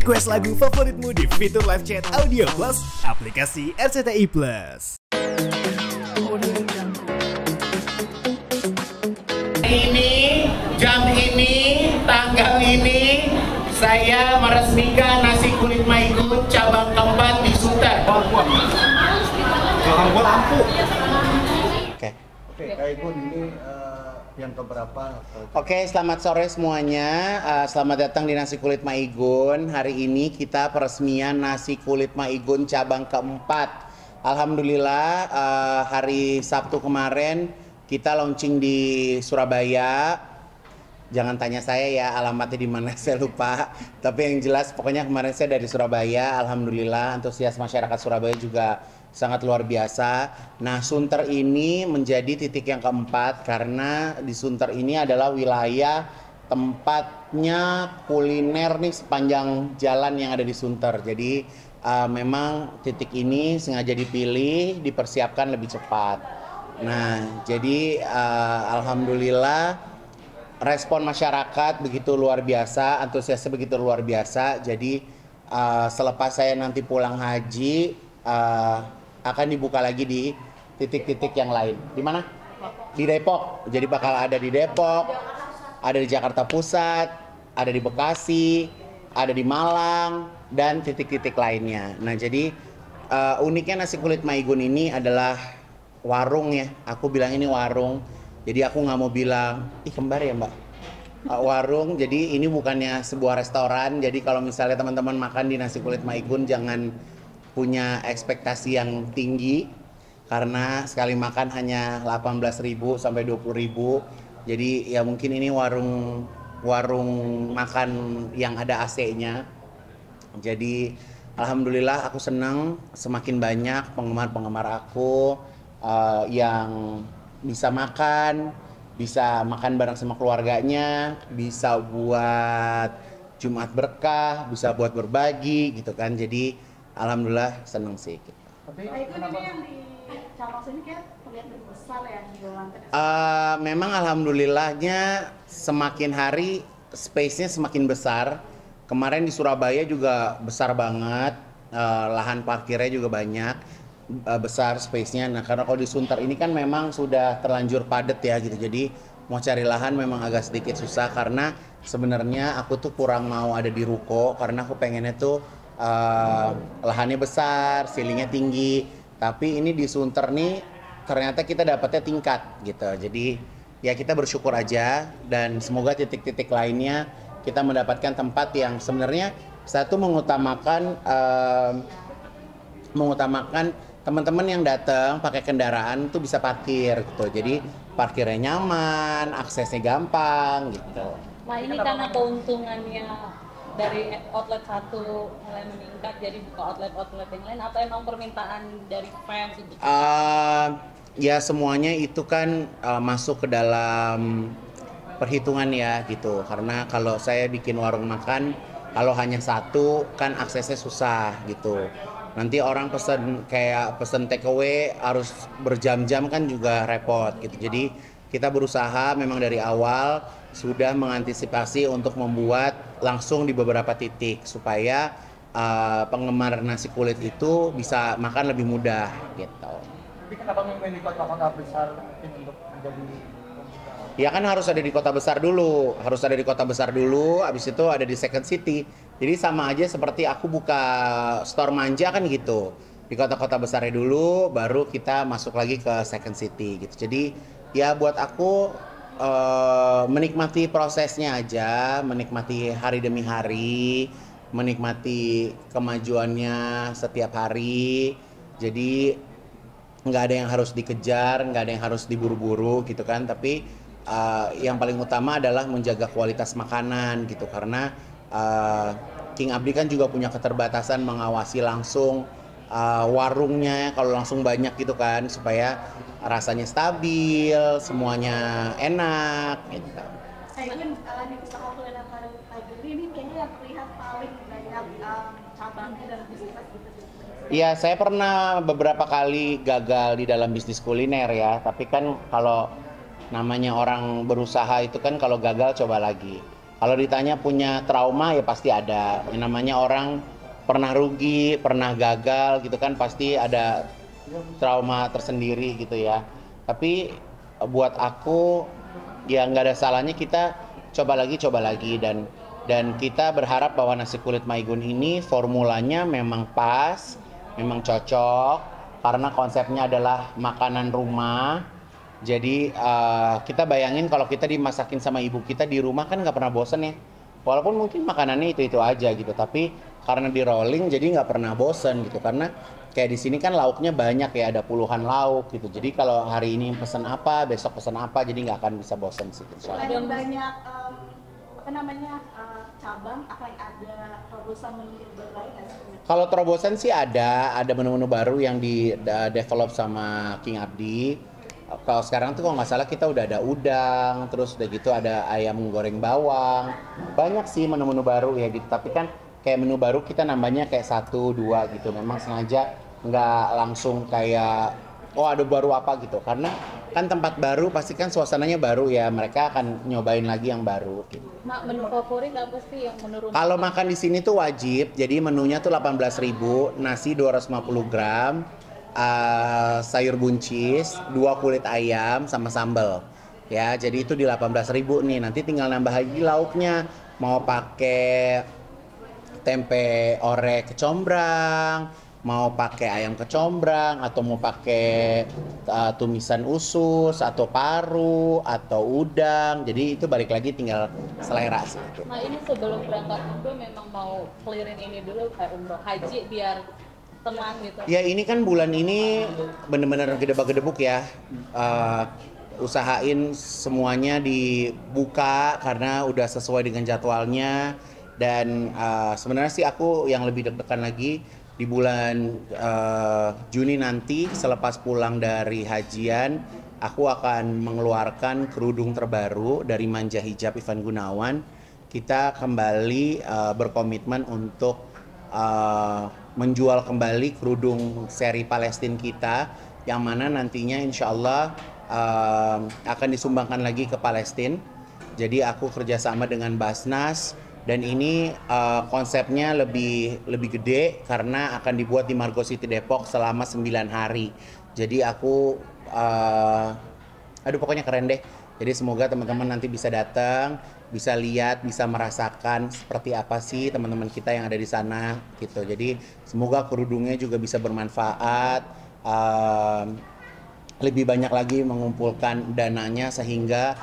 Request lagu favoritmu di fitur live chat Audio Plus, aplikasi RCTI Plus. Ini, jam ini, tanggal ini, saya meresmikan nasi kulit Maigun cabang keempat di Sunter. Lampu. Oke, Maigun ini yang keberapa? Oke, selamat sore semuanya. Selamat datang di Nasi Kulit Maigun. Hari ini kita peresmian Nasi Kulit Maigun cabang keempat. Alhamdulillah, hari Sabtu kemarin kita launching di Surabaya. Jangan tanya saya ya alamatnya di mana, saya lupa. Tapi yang jelas pokoknya kemarin saya dari Surabaya. Alhamdulillah, antusias masyarakat Surabaya juga sangat luar biasa. Nah, Sunter ini menjadi titik yang keempat karena di Sunter ini adalah wilayah tempatnya kuliner nih sepanjang jalan yang ada di Sunter. Jadi memang titik ini sengaja dipilih, dipersiapkan lebih cepat. Nah, jadi alhamdulillah respon masyarakat begitu luar biasa, antusiasnya begitu luar biasa. Jadi selepas saya nanti pulang haji akan dibuka lagi di titik-titik yang lain. Di mana? Di Depok. Jadi bakal ada di Depok, ada di Jakarta Pusat, ada di Bekasi, ada di Malang, dan titik-titik lainnya. Nah, jadi uniknya Nasi Kulit Maigun ini adalah warung ya. Aku bilang ini warung. Jadi aku nggak mau bilang, ih kembar ya mbak. Warung, jadi ini bukannya sebuah restoran. Jadi kalau misalnya teman-teman makan di Nasi Kulit Maigun jangan punya ekspektasi yang tinggi karena sekali makan hanya 18.000 sampai 20.000. Jadi ya mungkin ini warung makan yang ada AC-nya. Jadi alhamdulillah aku senang semakin banyak penggemar-penggemar aku yang bisa makan bareng sama keluarganya, bisa buat Jumat berkah, bisa buat berbagi gitu kan. Jadi alhamdulillah seneng sih kita. Tapi itu yang di cabang sini kayak terlihat lebih besar ya di lantai. Memang alhamdulillahnya semakin hari space-nya semakin besar. Kemarin di Surabaya juga besar banget, lahan parkirnya juga banyak, besar space-nya. Nah karena kalau di Sunter ini kan memang sudah terlanjur padat ya gitu. Jadi mau cari lahan memang agak sedikit susah karena sebenarnya aku tuh kurang mau ada di ruko karena aku pengennya tuh lahannya besar, ceilingnya tinggi. Tapi ini di Sunter nih ternyata kita dapatnya tingkat gitu. Jadi ya kita bersyukur aja dan semoga titik-titik lainnya kita mendapatkan tempat yang sebenarnya satu mengutamakan teman-teman yang datang pakai kendaraan tuh bisa parkir gitu. Jadi parkirnya nyaman, aksesnya gampang gitu. Nah ini karena keuntungannya dari outlet satu mulai meningkat jadi buka outlet yang lain atau emang permintaan dari fans gitu? Ya semuanya itu kan masuk ke dalam perhitungan ya gitu. Karena kalau saya bikin warung makan kalau hanya satu kan aksesnya susah gitu. Nanti orang pesen take away harus berjam-jam kan juga repot gitu. Jadi kita berusaha memang dari awal sudah mengantisipasi untuk membuat langsung di beberapa titik supaya penggemar nasi kulit itu bisa makan lebih mudah gitu. Tapi kenapa memilih kota-kota besar untuk menjadi? Ya kan harus ada di kota besar dulu, habis itu ada di second city. Jadi sama aja seperti aku buka store manja kan gitu. Di kota-kota besarnya dulu, baru kita masuk lagi ke second city gitu. Jadi ya buat aku menikmati prosesnya aja, menikmati hari demi hari, menikmati kemajuannya setiap hari. Jadi nggak ada yang harus dikejar, nggak ada yang harus diburu-buru gitu kan. Tapi yang paling utama adalah menjaga kualitas makanan gitu. Karena King Abdi kan juga punya keterbatasan mengawasi langsung warungnya kalau langsung banyak gitu kan, supaya rasanya stabil, semuanya enak gitu. Mungkin di usaha kuliner Maigun ini kayaknya yang terlihat paling banyak cabangnya dan bisnisnya gitu. Iya, saya pernah beberapa kali gagal di dalam bisnis kuliner ya, tapi kan kalau namanya orang berusaha itu kan kalau gagal coba lagi. Kalau ditanya punya trauma ya pasti ada. Yang namanya orang pernah rugi, pernah gagal gitu kan, pasti ada trauma tersendiri gitu ya. Tapi buat aku ya nggak ada salahnya kita coba lagi dan kita berharap bahwa nasi kulit Maigun ini formulanya memang pas, memang cocok karena konsepnya adalah makanan rumah. Jadi kita bayangin kalau kita dimasakin sama ibu kita di rumah kan nggak pernah bosen ya. Walaupun mungkin makanannya itu aja gitu, tapi karena di rolling jadi nggak pernah bosen gitu. Karena kayak di sini kan lauknya banyak ya, ada puluhan lauk gitu. Jadi kalau hari ini pesan apa, besok pesan apa, jadi nggak akan bisa bosen sih. Ada banyak cabang, apa yang ada terobosan menu baru nggak sih? Kalau terobosan sih ada menu-menu baru yang di develop sama King Abdi. Kalau sekarang tuh kalau nggak salah kita udah ada udang, terus udah gitu ada ayam goreng bawang. Banyak sih menu-menu baru ya gitu. Tapi kan kayak menu baru kita nambahnya kayak 1, 2 gitu. Memang sengaja nggak langsung kayak oh ada baru apa gitu. Karena kan tempat baru pasti kan suasananya baru ya. Mereka akan nyobain lagi yang baru gitu. Mak, menu favorit apa sih yang menurut? Kalau makan di sini tuh wajib. Jadi menunya tuh 18.000, nasi 250 gram. Sayur buncis, 2 kulit ayam sama sambal. Ya, jadi itu di 18.000 nih. Nanti tinggal nambah lagi lauknya. Mau pakai tempe orek kecombrang, mau pakai ayam kecombrang, atau mau pakai tumisan usus, atau paru, atau udang. Jadi itu balik lagi tinggal selera sih. Nah ini sebelum berangkat umroh memang mau clearin ini dulu kayak umroh haji biar tenang gitu. Ya ini kan bulan ini bener-bener gedebak-gedebuk ya. Usahain semuanya dibuka karena udah sesuai dengan jadwalnya. Dan sebenarnya sih aku yang lebih deg-degan lagi di bulan Juni nanti selepas pulang dari hajian, aku akan mengeluarkan kerudung terbaru dari Manja Hijab Ivan Gunawan. Kita kembali berkomitmen untuk menjual kembali kerudung seri Palestina kita yang mana nantinya insya Allah akan disumbangkan lagi ke Palestina. Jadi aku kerjasama dengan Basnas dan ini konsepnya lebih gede karena akan dibuat di Margo City Depok selama 9 hari. Jadi aku pokoknya keren deh. Jadi semoga teman-teman nanti bisa datang, bisa lihat, bisa merasakan seperti apa sih teman-teman kita yang ada di sana gitu. Jadi semoga kerudungnya juga bisa bermanfaat, lebih banyak lagi mengumpulkan dananya sehingga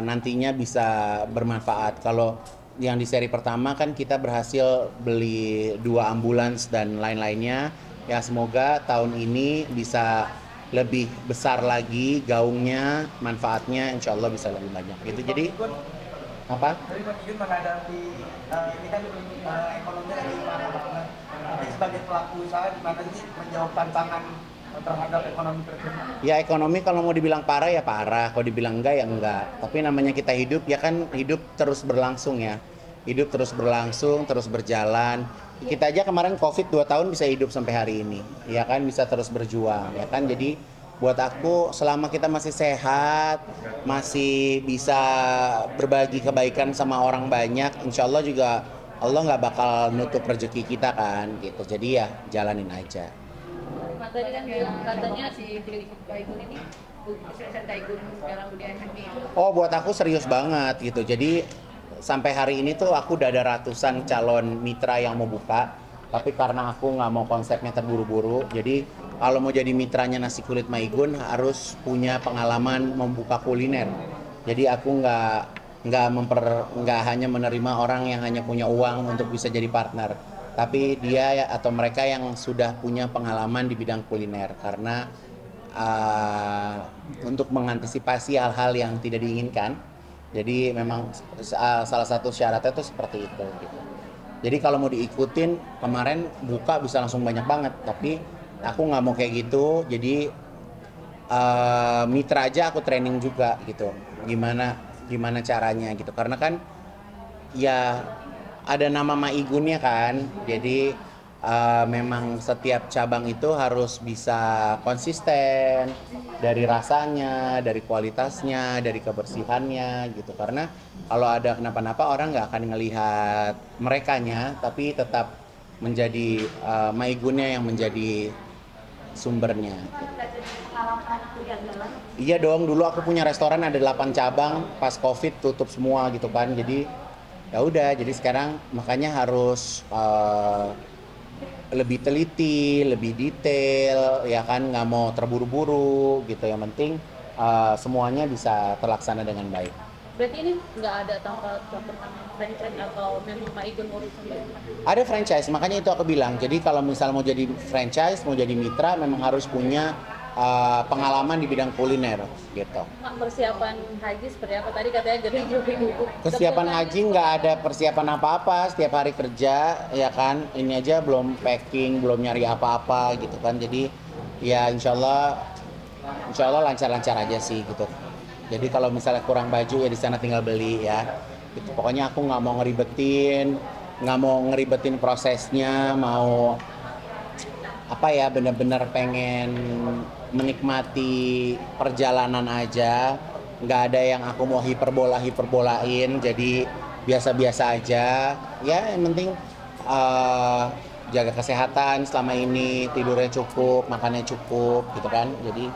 nantinya bisa bermanfaat. Kalau yang di seri pertama kan kita berhasil beli 2 ambulans dan lain-lainnya. Ya semoga tahun ini bisa lebih besar lagi gaungnya, manfaatnya insya Allah bisa lebih banyak gitu. Jadi apa? Dari Mas Igun menghadapi ini kan ekonomi lagi parah banget. Tapi sebagai pelaku usaha gimana sih menjawab tantangan terhadap ekonomi terkini? Ya ekonomi kalau mau dibilang parah ya parah, kalau dibilang enggak ya enggak. Tapi namanya kita hidup ya kan hidup terus berlangsung ya. Hidup terus berlangsung, terus berjalan. Kita aja kemarin Covid 2 tahun bisa hidup sampai hari ini. Ya kan bisa terus berjuang ya kan. Jadi buat aku selama kita masih sehat, masih bisa berbagi kebaikan sama orang banyak, insya Allah juga Allah nggak bakal nutup rezeki kita kan gitu. Jadi ya jalanin aja. Mas tadi kan bilang katanya si Taigun ini Taigun sekarang udah happy. Oh buat aku serius banget gitu. Jadi sampai hari ini tuh aku udah ada ratusan calon mitra yang mau buka. Tapi karena aku nggak mau konsepnya terburu-buru, jadi kalau mau jadi mitranya Nasi Kulit Maigun harus punya pengalaman membuka kuliner. Jadi aku nggak hanya menerima orang yang hanya punya uang untuk bisa jadi partner, tapi dia atau mereka yang sudah punya pengalaman di bidang kuliner. Karena untuk mengantisipasi hal-hal yang tidak diinginkan, jadi memang salah satu syaratnya tuh seperti itu. Gitu. Jadi kalau mau diikutin kemarin buka bisa langsung banyak banget, tapi aku nggak mau kayak gitu. Jadi mitra aja aku training juga gitu. Gimana caranya gitu. Karena kan ya ada nama Maigunnya kan. Jadi memang setiap cabang itu harus bisa konsisten dari rasanya, dari kualitasnya, dari kebersihannya gitu. Karena kalau ada kenapa-napa orang nggak akan ngelihat merekanya, tapi tetap menjadi Maigunnya yang menjadi sumbernya. Iya dong, dulu aku punya restoran ada 8 cabang, pas COVID tutup semua gitu kan. Jadi ya udah, jadi sekarang makanya harus lebih teliti, lebih detail, ya kan, nggak mau terburu-buru gitu. Yang penting semuanya bisa terlaksana dengan baik. Berarti ini nggak ada tanggal franchise atau memang Maigun urus sendiri? Ada franchise, makanya itu aku bilang. Jadi kalau misal mau jadi franchise, mau jadi mitra, memang harus punya pengalaman di bidang kuliner gitu. Mak, persiapan haji seperti apa? Tadi katanya gede juga. Kesiapan haji nggak ada persiapan apa-apa, setiap hari kerja ya kan. Ini aja belum packing, belum nyari apa-apa gitu kan. Jadi ya insya Allah lancar-lancar aja sih gitu. Jadi kalau misalnya kurang baju ya di sana tinggal beli ya. Gitu. Pokoknya aku nggak mau ngeribetin prosesnya, mau apa ya, bener-bener pengen menikmati perjalanan aja. Nggak ada yang aku mau hiperbolain, jadi biasa-biasa aja. Ya yang penting jaga kesehatan selama ini, tidurnya cukup, makannya cukup gitu kan. Jadi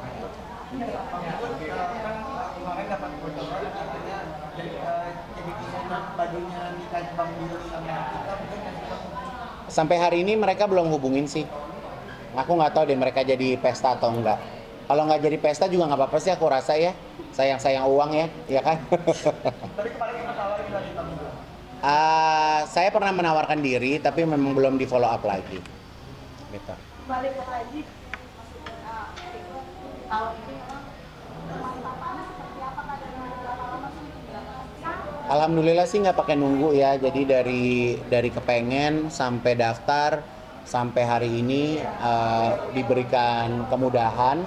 kemarin dapat bocoran katanya jadi pesanan bajunya nikah Bang Billy sama kita mungkin nanti Bang. sampai hari ini mereka belum hubungin sih. Aku nggak tahu deh mereka jadi pesta atau enggak. Kalau nggak jadi pesta juga nggak apa-apa sih, aku rasa ya. Sayang-sayang uang ya, ya kan? Tapi kemarin kita tawarin dari Bang Billy. Saya pernah menawarkan diri, tapi memang belum di follow up lagi. Gitu. Balik ke haji, tahun ini permanfaatan seperti apa Kak, dan berapa lama sih untuk berapa? Alhamdulillah sih nggak pakai nunggu ya. Jadi dari kepengen sampai daftar sampai hari ini diberikan kemudahan.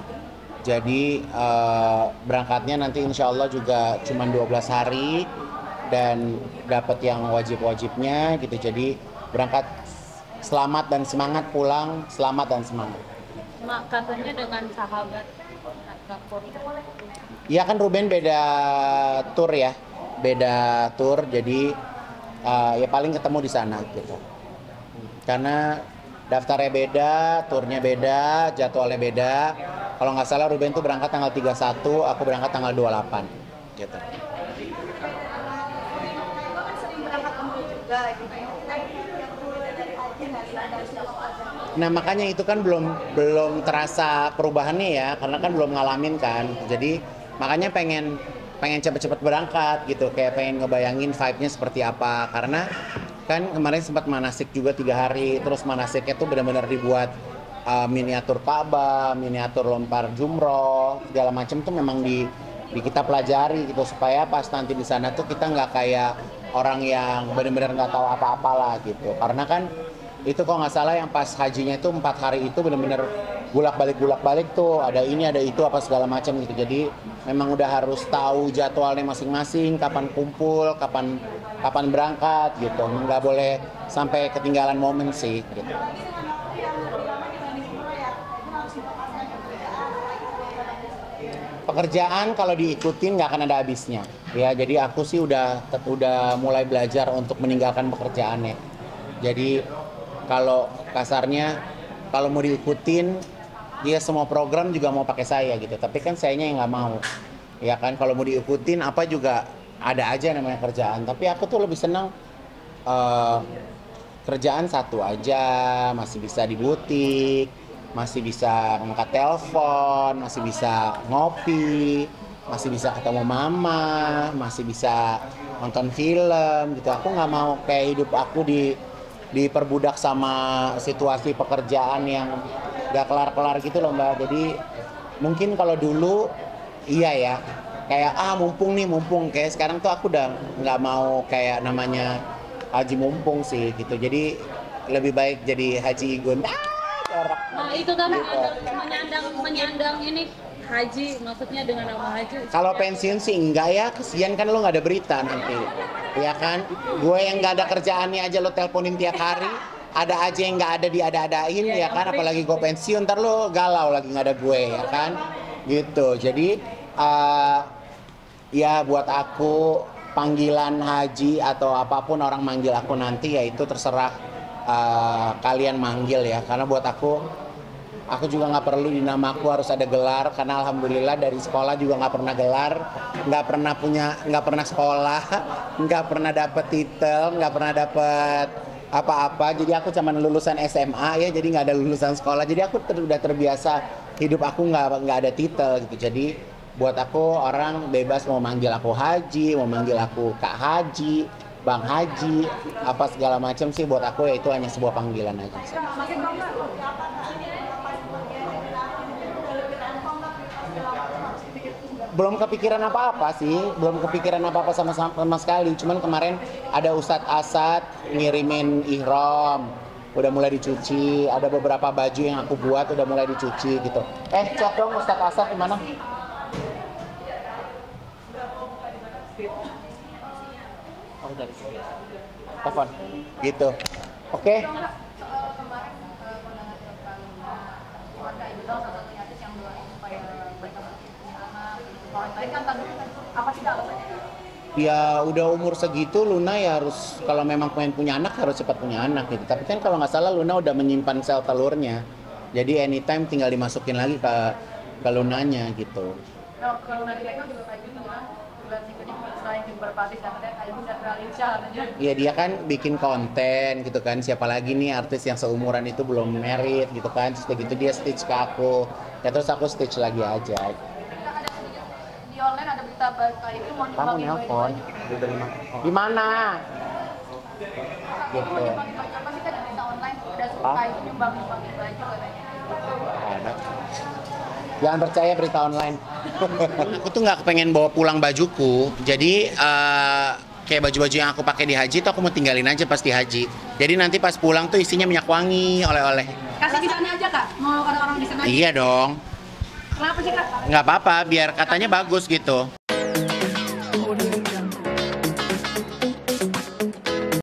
Jadi berangkatnya nanti insya Allah juga cuma 12 hari dan dapat yang wajib-wajibnya gitu. Jadi berangkat selamat dan semangat, pulang selamat dan semangat. Mak, katanya dengan sahabat Gapur. Iya kan Ruben beda tour ya, beda tour. Jadi ya paling ketemu di sana gitu. Karena daftarnya beda, turnya beda, jadwalnya beda. Kalau nggak salah Ruben tuh berangkat tanggal 31, aku berangkat tanggal 28 gitu. Gue kan sering berangkat umroh juga gitu ya. Nah ini yang berbeda dari haji nggak sih, dari setiap aja. Nah makanya itu kan belum terasa perubahannya ya, karena kan belum ngalamin kan. Jadi makanya pengen cepet-cepet berangkat gitu, kayak pengen ngebayangin vibe-nya seperti apa. Karena kan kemarin sempat manasik juga 3 hari, terus manasiknya tuh benar-benar dibuat miniatur Ka'bah, miniatur lempar jumroh, segala macam tuh memang di kita pelajari gitu, supaya pas nanti di sana tuh kita nggak kayak orang yang benar-benar nggak tahu apa-apa lah gitu. Karena kan itu kalau nggak salah yang pas hajinya itu 4 hari itu benar-benar bulak-balik tuh, ada ini ada itu apa segala macam gitu. Jadi memang udah harus tahu jadwalnya masing-masing, kapan kumpul, kapan berangkat gitu. Nggak boleh sampai ketinggalan momen sih gitu. Pekerjaan kalau diikutin nggak akan ada habisnya ya. Jadi aku sih udah mulai belajar untuk meninggalkan pekerjaannya. Jadi kalau kasarnya kalau mau diikutin dia semua program juga mau pakai saya gitu, tapi kan sayanya yang nggak mau ya kan. Kalau mau diikutin apa juga ada aja namanya kerjaan, tapi aku tuh lebih senang kerjaan satu aja, masih bisa di butik, masih bisa ngangkat telepon, masih bisa ngopi, masih bisa ketemu mama, masih bisa nonton film gitu. Aku nggak mau kayak hidup aku diperbudak sama situasi pekerjaan yang gak kelar-kelar gitu loh Mbak. Jadi mungkin kalau dulu iya ya, kayak mumpung kayak sekarang tuh aku udah nggak mau kayak namanya haji mumpung sih gitu. Jadi lebih baik jadi Haji Igun. Nah itu kan menyandang ini haji, maksudnya dengan nama haji. Kalau pensiun sih enggak ya, kesian kan lo nggak ada berita nanti, ya kan? Gue yang nggak ada kerjaannya aja lo teleponin tiap hari, ada aja yang nggak ada diada-adain ya kan, apalagi gue pensiun ntar lo galau lagi nggak ada gue ya kan, gitu. Jadi ya buat aku panggilan haji atau apapun orang manggil aku nanti ya itu terserah kalian manggil ya, karena buat aku juga nggak perlu di nama aku harus ada gelar, karena alhamdulillah dari sekolah juga nggak pernah gelar, nggak pernah sekolah, nggak pernah dapet titel, nggak pernah dapet apa-apa. Jadi aku cuma lulusan SMA ya, jadi nggak ada lulusan sekolah. Jadi aku udah terbiasa hidup aku nggak ada titel gitu. Jadi buat aku orang bebas mau manggil aku Haji, mau manggil aku Kak Haji, Bang Haji, apa segala macam sih, buat aku ya itu hanya sebuah panggilan aja. Belum kepikiran apa-apa sih, belum kepikiran apa-apa sama sekali. Cuman kemarin ada Ustadz Asad ngirimin ihram, udah mulai dicuci. Ada beberapa baju yang aku buat udah mulai dicuci gitu. Cek dong Ustadz Asad di mana? Oh dari sini. Telepon. Gitu. Oke. Ya udah umur segitu Luna ya harus, kalau memang pengen punya anak harus cepat punya anak gitu. Tapi kan kalau nggak salah Luna udah menyimpan sel telurnya, jadi anytime tinggal dimasukin lagi ke Lunanya gitu. Kalau nanti mereka juga kayak gitu kan, bulan berikutnya selain berpartis dan kayak udah realisya aja. Iya dia kan bikin konten gitu kan, siapa lagi nih artis yang seumuran itu belum married gitu kan, terus kayak gitu dia stitch ke aku, ya terus aku stitch lagi aja. Di online ada berita kayak itu mau Kamu nelpon di mana? Gitu. Apa sih kan berita online udah suka itu nyumbangin baju katanya. Ada. Jangan percaya berita online. Aku tuh nggak kepengen bawa pulang bajuku, jadi kayak baju-baju yang aku pakai di haji itu aku mau tinggalin aja pas di haji. Jadi nanti pas pulang tuh isinya minyak wangi, oleh-oleh. Kasih di sana aja Kak, mau orang-orang di sana. Iya dong. Kenapa sih Kak? Nggak apa-apa, biar katanya bagus gitu.